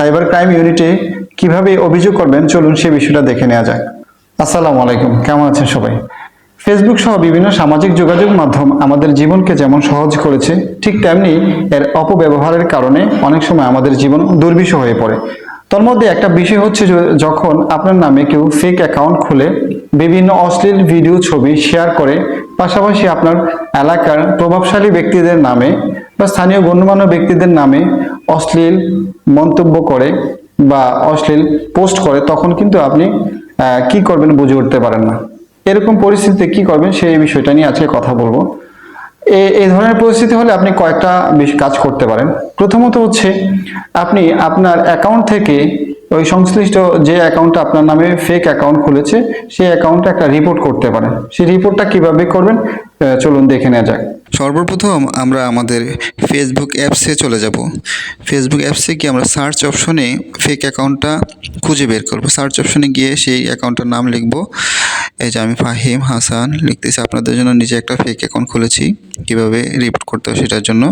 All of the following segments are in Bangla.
সাইবার ক্রাইম ইউনিটে কিভাবে অভিযোগ করবেন চলুন সে বিষয়টা দেখে নেওয়া যাক। আসসালামু আলাইকুম, কেমন আছেন সবাই? ফেসবুক সহ বিভিন্ন সামাজিক যোগাযোগ মাধ্যম আমাদের জীবনকে যেমন সহজ করেছে, ঠিক তেমনি এর অপব্যবহারের কারণে অনেক সময় আমাদের জীবন দুর্বিষহ হয়ে পড়ে। তার মধ্যে একটা বিষয় হচ্ছে যখন আপনার নামে কেউ ফেক অ্যাকাউন্ট খুলে বিভিন্ন অশ্লীল ভিডিও ছবি শেয়ার করে, পাশাপাশি আপনার এলাকার প্রভাবশালী ব্যক্তিদের নামে বা স্থানীয় গণ্যমান্য ব্যক্তিদের নামে অশ্লীল মন্তব্য করে বা অশ্লীল পোস্ট করে, তখন কিন্তু আপনি কি করবেন বুঝে উঠতে পারেন না। এরকম পরিস্থিতিতে কি করবেন সেই বিষয়টা নিয়ে আজকে কথা বলবো। এই ধরনের পরিস্থিতি হলে আপনি কয়েকটা কাজ করতে পারেন। প্রথমত হচ্ছে আপনি আপনার অ্যাকাউন্ট থেকে ওই সংশ্লিষ্ট যে অ্যাকাউন্টটা আপনার নামে ফেক অ্যাকাউন্ট খুলেছে সেই অ্যাকাউন্টটা একটা রিপোর্ট করতে পারেন। সেই রিপোর্টটা কিভাবে করবেন চলুন দেখে নেওয়া যাক। সর্বপ্রথম আমরা আমাদের ফেসবুক অ্যাপসে চলে যাব। ফেসবুক অ্যাপসে গিয়ে আমরা সার্চ অপশনে ফেক অ্যাকাউন্টটা খুঁজে বের করব। সার্চ অপশনে গিয়ে সেই অ্যাকাউন্টটার নাম লিখব। এই যে আমি ফাহিম হাসান লিখতেছি, আপনাদের জন্য নিজে একটা ফেক অ্যাকাউন্ট খুলেছি, কীভাবে রিপোর্ট করতে হয় সেটার জন্য।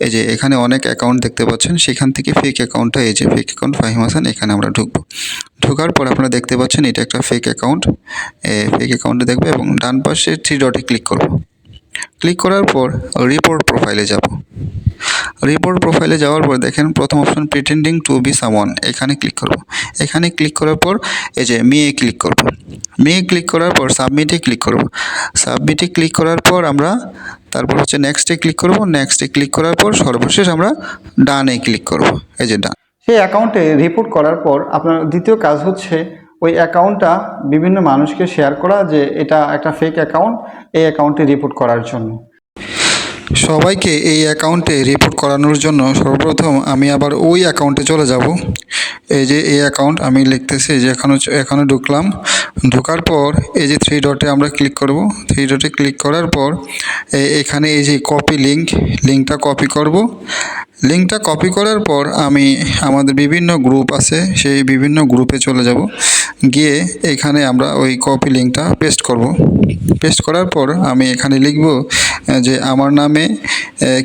এই যে এখানে অনেক অ্যাকাউন্ট দেখতে পাচ্ছেন, সেখান থেকে ফেক অ্যাকাউন্টটা, এই যে ফেক অ্যাকাউন্ট ফাহিম হাসান, এখানে আমরা ঢুকবো। ঢোকার পর আপনারা দেখতে পাচ্ছেন এটা একটা ফেক অ্যাকাউন্ট। ফেক অ্যাকাউন্টে দেখবে এবং ডান পাশে 3 ডটে ক্লিক করব। ক্লিক করার পর রিপোর্ট প্রোফাইলে যাব। রিপোর্ট প্রোফাইলে যাওয়ার পর দেখেন প্রথম option pretending two B someone, এখানে ক্লিক করব। এখানে ক্লিক করার পর এই যে মিয়ে ক্লিক করব। মিয়ে ক্লিক করার পর সাবমিটে ক্লিক করব। সাবমিটে ক্লিক করার পর আমরা তারপর হচ্ছে নেক্সটে ক্লিক করব। নেক্সটে ক্লিক করার পর সর্বশেষ আমরা ডানে ক্লিক করব। এই যে ডান। সেই অ্যাকাউন্টে রিপোর্ট করার পর আপনার দ্বিতীয় কাজ হচ্ছে ওই অ্যাকাউন্টটা বিভিন্ন মানুষকে শেয়ার করা, যে এটা একটা ফেক অ্যাকাউন্ট, এই অ্যাকাউন্টে রিপোর্ট করার জন্য। সবাইকে এই অ্যাকাউন্টে রিপোর্ট করানোর জন্য সর্বপ্রথম আমি আবার ওই অ্যাকাউন্টে চলে যাব। এই যে এই অ্যাকাউন্ট আমি লিখতেছি, যে এখানে ঢুকলাম। ঢোকার পর এই যে 3 ডটে আমরা ক্লিক করব। 3 ডটে ক্লিক করার পর এখানে এই যে কপি লিঙ্কটা কপি করব। লিঙ্কটা কপি করার পর আমি আমাদের বিভিন্ন গ্রুপ আছে, সেই বিভিন্ন গ্রুপে চলে যাব। গিয়ে এখানে আমরা ওই কপি লিঙ্কটা পেস্ট করব। পেস্ট করার পর আমি এখানে লিখব যে আমার নামে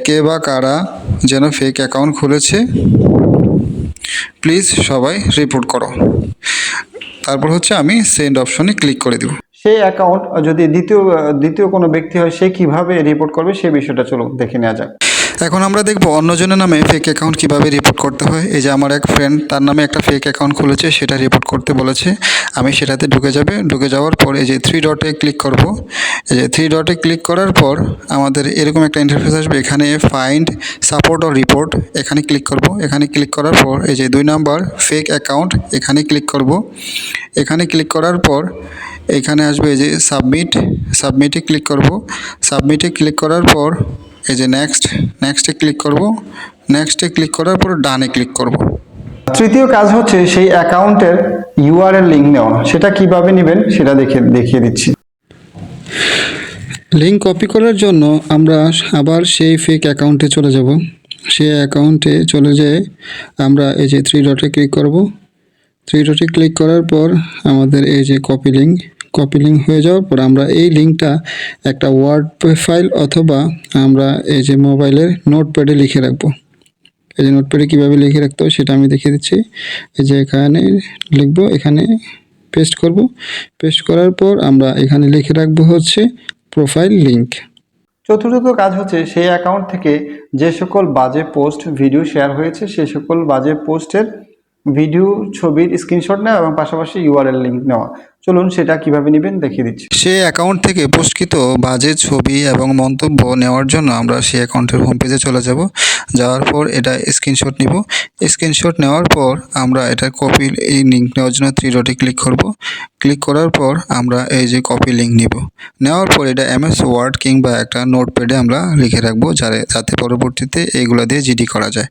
কে বা কারা যেন ফেক অ্যাকাউন্ট খুলেছে, প্লিজ সবাই রিপোর্ট করো। তারপর হচ্ছে আমি সেন্ড অপশনে ক্লিক করে দেব। সেই অ্যাকাউন্ট যদি দ্বিতীয় কোনো ব্যক্তি হয়, সে কিভাবে রিপোর্ট করবে সেই বিষয়টা চলুন দেখে নেওয়া যাক। এখন আমরা দেখব অন্যজনের নামে ফেক অ্যাকাউন্ট কীভাবে রিপোর্ট করতে হয়। এই যে আমার এক ফ্রেন্ড, তার নামে একটা ফেক অ্যাকাউন্ট খুলেছে, সেটা রিপোর্ট করতে বলেছে। আমি সেটাতে ঢুকে যাওয়ার পর এই যে 3 ডটে ক্লিক করব। এই যে 3 ডটে ক্লিক করার পর আমাদের এরকম একটা ইন্টারফেস আসবে। এখানে ফাইন্ড সাপোর্ট অর রিপোর্ট, এখানে ক্লিক করব। এখানে ক্লিক করার পর এই যে 2 নাম্বার ফেক অ্যাকাউন্ট, এখানে ক্লিক করব। এখানে ক্লিক করার পর এখানে আসবে এই যে সাবমিটে ক্লিক করব। সাবমিটে ক্লিক করার পর এই যে নেক্সটে ক্লিক করব। নেক্সটে ক্লিক করার পর ডানে ক্লিক করব। তৃতীয় কাজ হচ্ছে সেই অ্যাকাউন্টের ইউআরএল লিঙ্ক নেওয়া। সেটা কিভাবে নেবেন সেটা দেখিয়ে দিচ্ছি। লিঙ্ক কপি করার জন্য আমরা আবার সেই ফেক অ্যাকাউন্টে চলে যাব। সেই অ্যাকাউন্টে চলে যেয়ে আমরা এই যে 3 ডটে ক্লিক করব। 3 ডটে ক্লিক করার পর আমাদের এই যে কপি লিঙ্ক হয়ে যাওয়ার পর আমরা এই লিঙ্কটা একটা ওয়ার্ড ফাইল অথবা আমরা এই যে মোবাইলের নোটপ্যাডে লিখে রাখবো। এই যে নোটপ্যাডে কীভাবে লিখে রাখতে হয় সেটা আমি দেখিয়ে দিচ্ছি। এই যে এখানে লিখবো, এখানে পেস্ট করব। পেস্ট করার পর আমরা এখানে লিখে রাখবো হচ্ছে প্রোফাইল লিঙ্ক। চতুর্থ কাজ হচ্ছে সেই অ্যাকাউন্ট থেকে যে সকল বাজে পোস্ট ভিডিও শেয়ার হয়েছে সেই সকল বাজে পোস্টের ভিডিও ছবির স্ক্রিনশট নেওয়া এবং পাশাপাশি ইউআরএল লিঙ্ক নেওয়া। চলুন সেটা কিভাবে নেবেন দেখিয়ে দিচ্ছি। সেই অ্যাকাউন্ট থেকে পোস্টকৃত বাজে ছবি এবং মন্তব্য নেওয়ার জন্য আমরা সেই অ্যাকাউন্টের হোম পেজে চলে যাব। যাওয়ার পর এটা স্ক্রিনশট নিব। স্ক্রিনশট নেওয়ার পর আমরা এটা কপি লিঙ্ক নেওয়ার জন্য 3 ডটে ক্লিক করব। ক্লিক করার পর আমরা এই যে কপি লিঙ্ক নিব। নেওয়ার পর এটা MS ওয়ার্ড কিংবা একটা নোটপ্যাডে আমরা লিখে রাখবো, যাতে পরবর্তীতে এইগুলো দিয়ে জিডি করা যায়।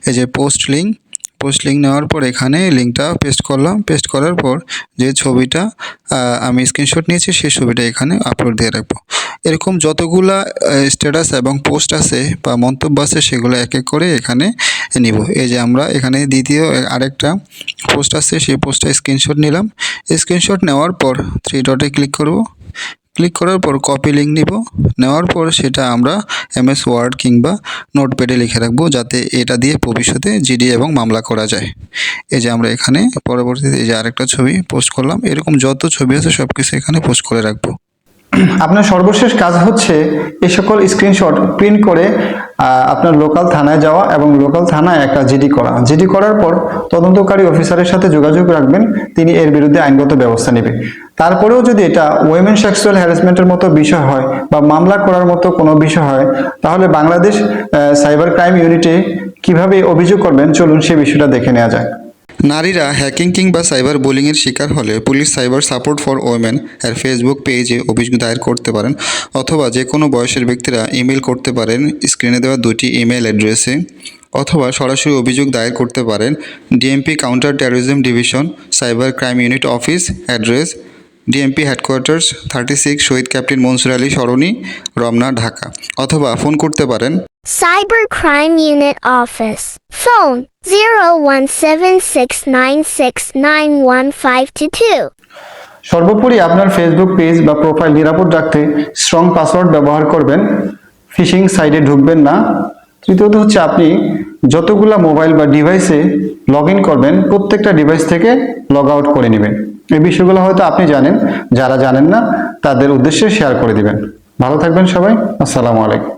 এই যে পোস্ট লিঙ্ক নেওয়ার পর এখানে লিঙ্কটা পেস্ট করলাম। পেস্ট করার পর যে ছবিটা আমি স্ক্রিনশট নিয়েছি সেই ছবিটা এখানে আপলোড দিয়ে রাখবো। এরকম যতগুলা স্ট্যাটাস এবং পোস্ট আছে বা মন্তব্য আছে সেগুলো এক এক করে এখানে নিব। এই যে আমরা এখানে দ্বিতীয় আরেকটা পোস্ট আছে, সেই পোস্টটা স্ক্রিনশট নিলাম। স্ক্রিনশট নেওয়ার পর 3 ডটে ক্লিক করব। ক্লিক করার পর কপি লিঙ্ক নিব, নেওয়ার পর সেটা আমরা MS ওয়ার্ড কিংবা নোটপ্যাডে লিখে রাখবো, যাতে এটা দিয়ে ভবিষ্যতে জিডি এবং মামলা করা যায়। এই যে আমরা এখানে পরবর্তীতে এই যে আরেকটা ছবি পোস্ট করলাম, এরকম যত ছবি আছে সব কিছু এখানে পোস্ট করে রাখবো। আপনার সর্বশেষ কাজ হচ্ছে এই সকল স্ক্রিনশট প্রিন্ট করে আপনার লোকাল থানায় যাওয়া এবং লোকাল থানায় একটা জিডি করা। জিডি করার পর তদন্তকারী অফিসারের সাথে যোগাযোগ রাখবেন, তিনি এর বিরুদ্ধে আইনগত ব্যবস্থা নেবে। তারপরেও যদি এটা ওয়েমেন সেক্সুয়াল হ্যারাসমেন্টের মতো বিষয় হয় বা মামলা করার মতো কোনো বিষয় হয়, তাহলে বাংলাদেশ সাইবার ক্রাইম ইউনিটে কিভাবে অভিযোগ করবেন চলুন সে বিষয়টা দেখে নেওয়া যাক। নারীরা হ্যাকিং কিংবা সাইবার বুলিংয়ের শিকার হলে police cyber support for women এর ফেসবুক পেজে অভিযোগ দায়ের করতে পারেন, অথবা যে কোনো বয়সের ব্যক্তিরা ইমেল করতে পারেন স্ক্রিনে দেওয়া দুটি ইমেল অ্যাড্রেসে, অথবা সরাসরি অভিযোগ দায়ের করতে পারেন DMP counter terrorism division cyber crime unit office address DMP headquarters 36 শহীদ ক্যাপ্টেন মনসুর আলী সরণি, রমনা, ঢাকা, অথবা ফোন করতে পারেন Cyber Crime Unit Office. Phone 01766969152. সর্বোপরি আপনার ফেসবুক পেজ বা প্রোফাইল নিরাপদ রাখতে স্ট্রং পাসওয়ার্ড ব্যবহার করবেন, ফিশিং সাইটে ঢুকবেন না। তৃতীয়ত হচ্ছে আপনি যতগুলা মোবাইল বা ডিভাইসে লগ ইন করবেন প্রত্যেকটা ডিভাইস থেকে লগ আউট করে নেবেন। এই বিষয়গুলো হয়তো আপনি জানেন, যারা জানেন না তাদের উদ্দেশ্যে শেয়ার করে দিবেন। ভালো থাকবেন সবাই, আসসালামু আলাইকুম।